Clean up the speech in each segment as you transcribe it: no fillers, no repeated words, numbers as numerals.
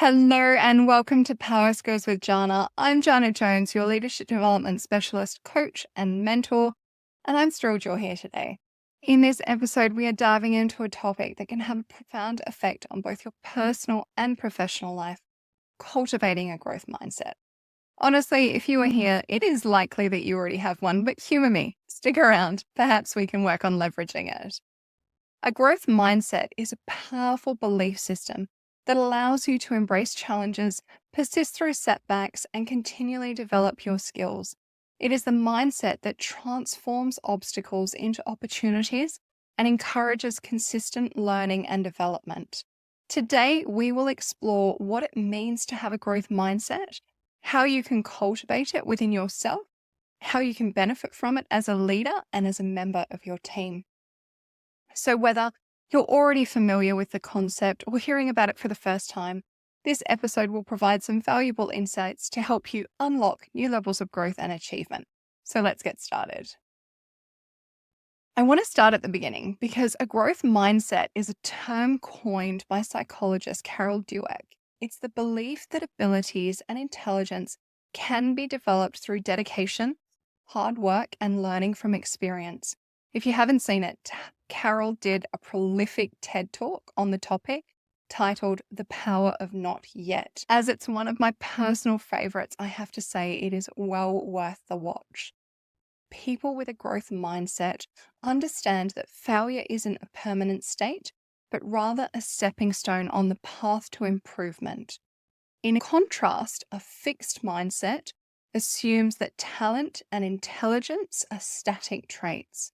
Hello and welcome to Power Skills with Janna. I'm Janna Jones, your leadership development specialist, coach, and mentor, and I'm thrilled you're here today. In this episode, we are diving into a topic that can have a profound effect on both your personal and professional life: cultivating a growth mindset. Honestly, if you are here, it is likely that you already have one, but humor me, stick around. Perhaps we can work on leveraging it. A growth mindset is a powerful belief system that allows you to embrace challenges, persist through setbacks, and continually develop your skills. It is the mindset that transforms obstacles into opportunities and encourages consistent learning and development. Today, we will explore what it means to have a growth mindset, how you can cultivate it within yourself, how you can benefit from it as a leader and as a member of your team. So, whether you're already familiar with the concept or hearing about it for the first time, this episode will provide some valuable insights to help you unlock new levels of growth and achievement. So, let's get started. I want to start at the beginning because a growth mindset is a term coined by psychologist Carol Dweck. It's the belief that abilities and intelligence can be developed through dedication, hard work, and learning from experience. If you haven't seen it, Carol did a prolific TED Talk on the topic titled The Power of Not Yet. As it's one of my personal favorites, I have to say it is well worth the watch. People with a growth mindset understand that failure isn't a permanent state, but rather a stepping stone on the path to improvement. In contrast, a fixed mindset assumes that talent and intelligence are static traits,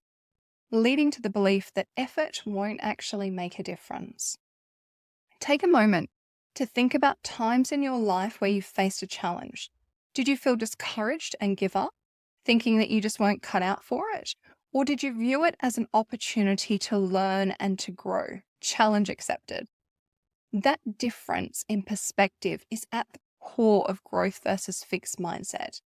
leading to the belief that effort won't actually make a difference. Take a moment to think about times in your life where you faced a challenge. Did you feel discouraged and give up, thinking that you just weren't cut out for it? Or did you view it as an opportunity to learn and to grow? Challenge accepted. That difference in perspective is at the core of growth versus fixed mindset.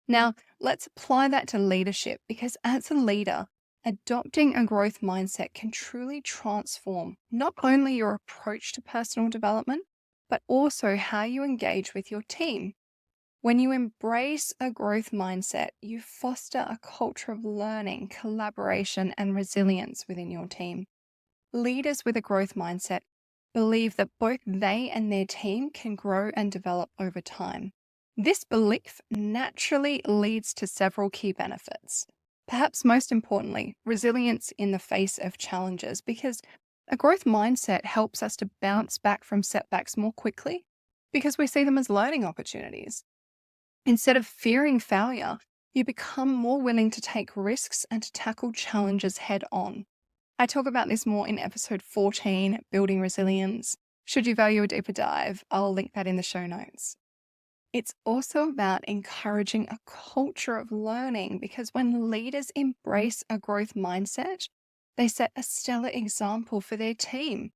Now, let's apply that to leadership, because as a leader, adopting a growth mindset can truly transform not only your approach to personal development, but also how you engage with your team. When you embrace a growth mindset, you foster a culture of learning, collaboration, and resilience within your team. Leaders with a growth mindset believe that both they and their team can grow and develop over time. This belief naturally leads to several key benefits. Perhaps most importantly, resilience in the face of challenges, because a growth mindset helps us to bounce back from setbacks more quickly because we see them as learning opportunities. Instead of fearing failure, you become more willing to take risks and to tackle challenges head on. I talk about this more in episode 14, Building Resilience. Should you value a deeper dive, I'll link that in the show notes. It's also about encouraging a culture of learning, because when leaders embrace a growth mindset, they set a stellar example for their team.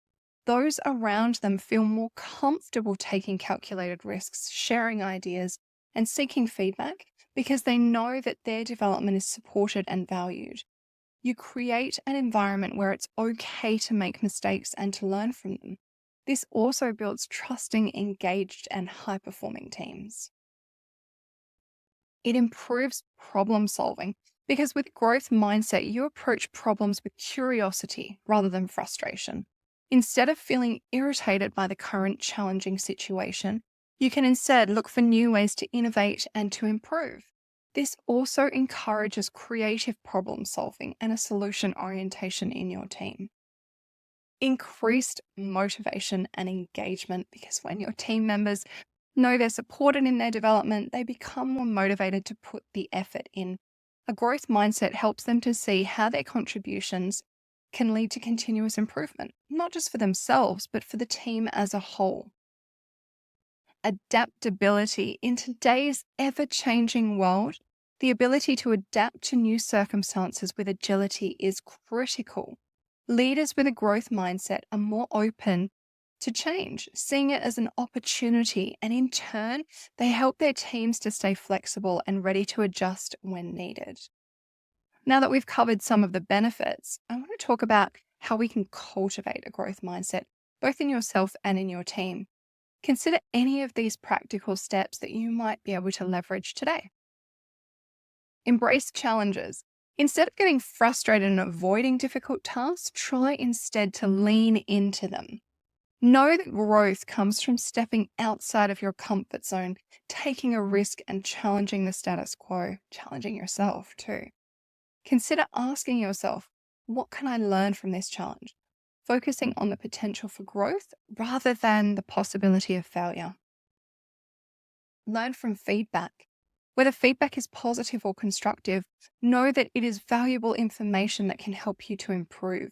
Those around them feel more comfortable taking calculated risks, sharing ideas, and seeking feedback because they know that their development is supported and valued. You create an environment where it's okay to make mistakes and to learn from them. This also builds trusting, engaged, and high-performing teams. It improves problem solving because with growth mindset, you approach problems with curiosity rather than frustration. Instead of feeling irritated by the current challenging situation, you can instead look for new ways to innovate and to improve. This also encourages creative problem solving and a solution orientation in your team. Increased motivation and engagement, because when your team members know they're supported in their development, they become more motivated to put the effort in. A growth mindset helps them to see how their contributions can lead to continuous improvement, not just for themselves, but for the team as a whole. Adaptability. In today's ever-changing world, the ability to adapt to new circumstances with agility is critical. Leaders with a growth mindset are more open to change, seeing it as an opportunity, and in turn, they help their teams to stay flexible and ready to adjust when needed. Now that we've covered some of the benefits, I want to talk about how we can cultivate a growth mindset, both in yourself and in your team. Consider any of these practical steps that you might be able to leverage today. Embrace challenges. Instead of getting frustrated and avoiding difficult tasks, try instead to lean into them. Know that growth comes from stepping outside of your comfort zone, taking a risk, and challenging the status quo, challenging yourself too. Consider asking yourself, what can I learn from this challenge? Focusing on the potential for growth rather than the possibility of failure. Learn from feedback. Whether feedback is positive or constructive, know that it is valuable information that can help you to improve.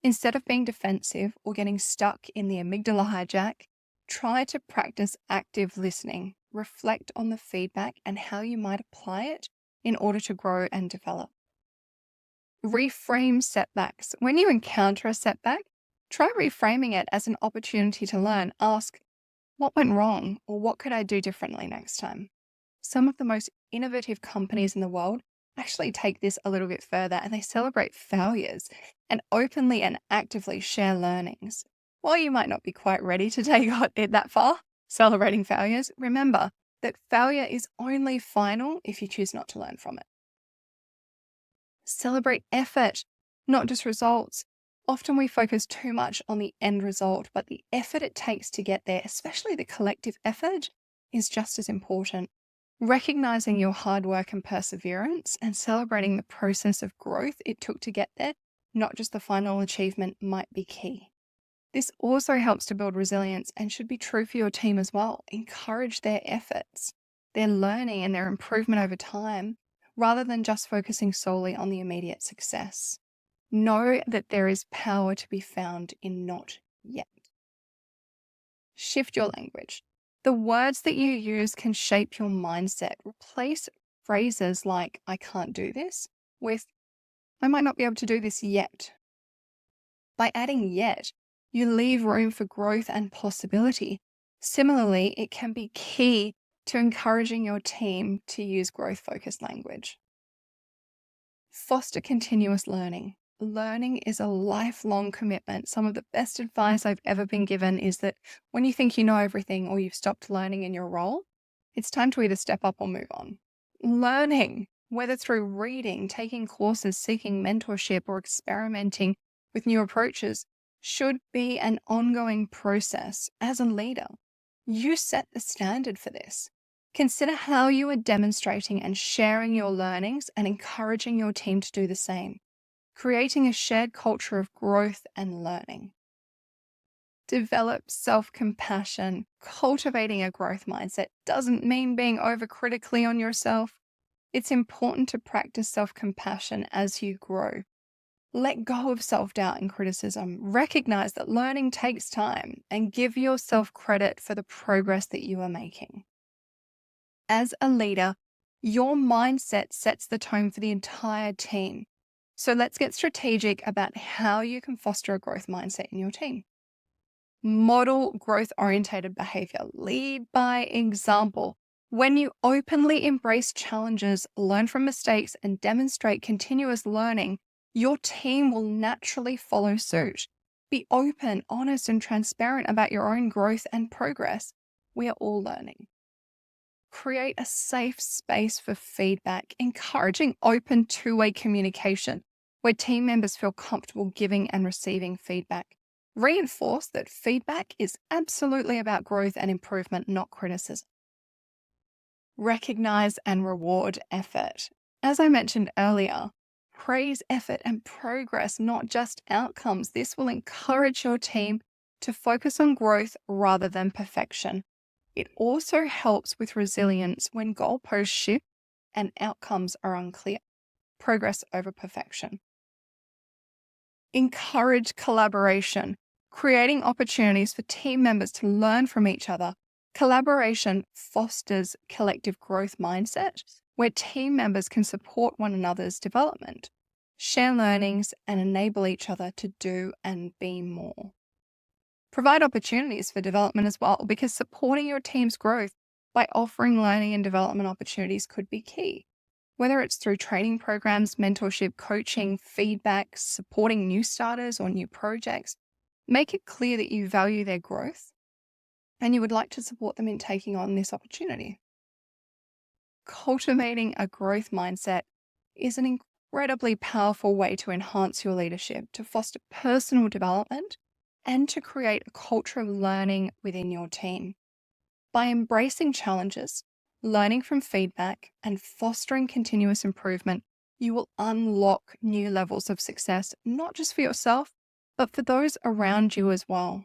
Instead of being defensive or getting stuck in the amygdala hijack, try to practice active listening. Reflect on the feedback and how you might apply it in order to grow and develop. Reframe setbacks. When you encounter a setback, try reframing it as an opportunity to learn. Ask, what went wrong, or what could I do differently next time? Some of the most innovative companies in the world actually take this a little bit further, and they celebrate failures and openly and actively share learnings. While you might not be quite ready to take it that far, celebrating failures, remember that failure is only final if you choose not to learn from it. Celebrate effort, not just results. Often we focus too much on the end result, but the effort it takes to get there, especially the collective effort, is just as important. Recognizing your hard work and perseverance and celebrating the process of growth it took to get there, not just the final achievement, might be key. This also helps to build resilience and should be true for your team as well. Encourage their efforts, their learning, and their improvement over time, rather than just focusing solely on the immediate success. Know that there is power to be found in not yet. Shift your language. The words that you use can shape your mindset. Replace phrases like, I can't do this, with, I might not be able to do this yet. By adding yet, you leave room for growth and possibility. Similarly, it can be key to encouraging your team to use growth-focused language. Foster continuous learning. Learning is a lifelong commitment. Some of the best advice I've ever been given is that when you think you know everything or you've stopped learning in your role, it's time to either step up or move on. Learning, whether through reading, taking courses, seeking mentorship, or experimenting with new approaches, should be an ongoing process. As a leader, you set the standard for this. Consider how you are demonstrating and sharing your learnings and encouraging your team to do the same, creating a shared culture of growth and learning. Develop self-compassion. Cultivating a growth mindset doesn't mean being overcritically on yourself. It's important to practice self-compassion as you grow. Let go of self-doubt and criticism. Recognize that learning takes time and give yourself credit for the progress that you are making. As a leader, your mindset sets the tone for the entire team. So let's get strategic about how you can foster a growth mindset in your team. Model growth-oriented behavior. Lead by example. When you openly embrace challenges, learn from mistakes, and demonstrate continuous learning, your team will naturally follow suit. Be open, honest, and transparent about your own growth and progress. We are all learning. Create a safe space for feedback, encouraging open two-way communication where team members feel comfortable giving and receiving feedback. Reinforce that feedback is absolutely about growth and improvement, not criticism. Recognize and reward effort. As I mentioned earlier, praise effort and progress, not just outcomes. This will encourage your team to focus on growth rather than perfection. It also helps with resilience when goalposts shift and outcomes are unclear. Progress over perfection. Encourage collaboration, creating opportunities for team members to learn from each other. Collaboration fosters collective growth mindset where team members can support one another's development, share learnings, and enable each other to do and be more. Provide opportunities for development as well, because supporting your team's growth by offering learning and development opportunities could be key. Whether it's through training programs, mentorship, coaching, feedback, supporting new starters or new projects, make it clear that you value their growth and you would like to support them in taking on this opportunity. Cultivating a growth mindset is an incredibly powerful way to enhance your leadership, to foster personal development, and to create a culture of learning within your team. By embracing challenges, learning from feedback, and fostering continuous improvement, you will unlock new levels of success, not just for yourself, but for those around you as well.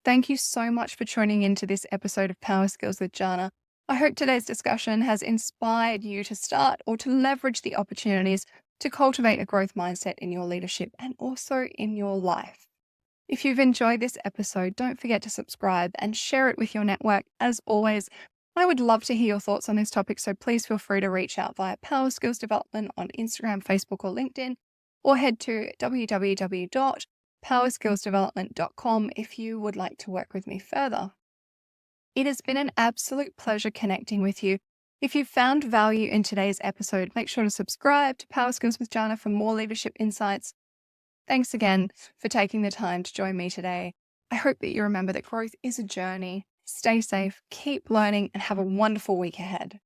Thank you so much for tuning into this episode of Power Skills with Janna. I hope today's discussion has inspired you to start or to leverage the opportunities to cultivate a growth mindset in your leadership and also in your life. If you've enjoyed this episode, don't forget to subscribe and share it with your network. As always, I would love to hear your thoughts on this topic, so please feel free to reach out via Power Skills Development on Instagram, Facebook, or LinkedIn, or head to www.powerskillsdevelopment.com if you would like to work with me further. It has been an absolute pleasure connecting with you. If you found value in today's episode, make sure to subscribe to Power Skills with Janna for more leadership insights. Thanks again for taking the time to join me today. I hope that you remember that growth is a journey. Stay safe, keep learning, and have a wonderful week ahead.